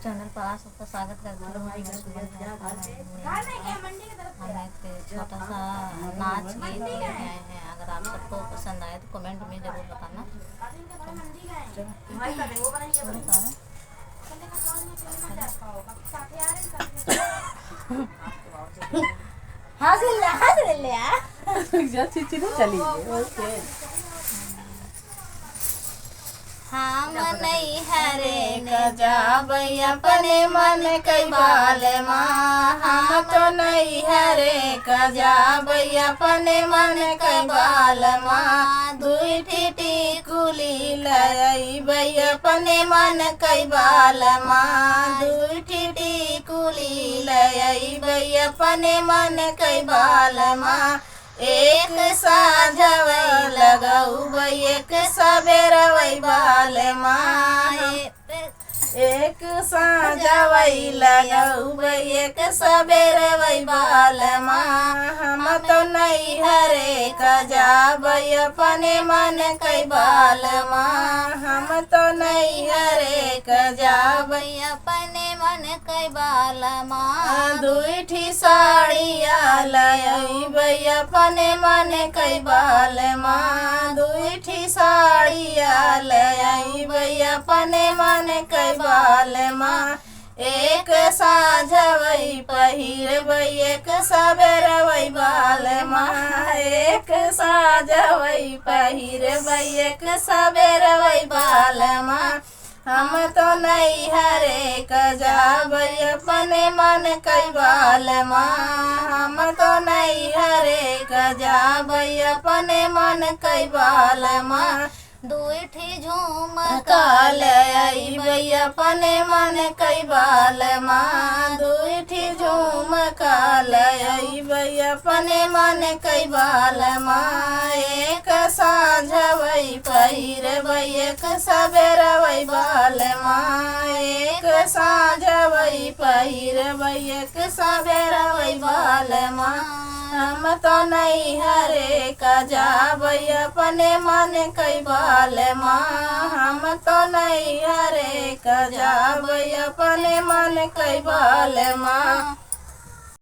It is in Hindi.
चैनल पर आप सबका स्वागत करती हूँ। हम एक छोटा सा नाच गीत लेके आए हैं। अगर आप सबको पसंद आए तो कमेंट में जरूर बताना। हम नहीं हरे न जाबई अपने मन कई बाल माँ। हम तो नहीं हरे क जाबई अपने मन कई बाल माँ। दुई ठीटी कुली लई अपने मन कई बाल माँ। दुई ठीटी कुली लई अपने मन कई बाल माँ। एक साझवई लगऊ एक सबेरवई बाल माँ। एक साझवई लगऊ एक सबेरवई बाल माँ। हम तो नहीं हरे क जाबई अपने मन कई बाल माँ। हम तो नहीं हरे क जाबई अपने मन कई बाल माँ। दुई ठी साड़िया लई अपने मन कई बाल माँ। दुई ठी साड़िया लई अपने मन कई बाल माँ। एक साझवई पहिरवई एक सबेरवई बाल माँ। एक साझवई पहिरवई एक सबेरवई बाल माँ। हम तो नहीं हरे क जाबई अपने मन कई बाल माँ। हम तो नहीं हरे क जाबई अपने मन कई बाल माँ। दुई ठी झुमका लई अपने मन कई बाल माँ। दुई ठी झुमका लई अपने मन कई बाल माँ। एक साझवई पहिरवई एक सबेरवई बाल माँ। एक साझवई पहिरवई एक सबेरवई बाल माँ। हम तो नहीं हरे क जाबई अपने मन कई बाल माँ। हम तो नहीं हरे क जाबई अपने मन कई बाल माँ।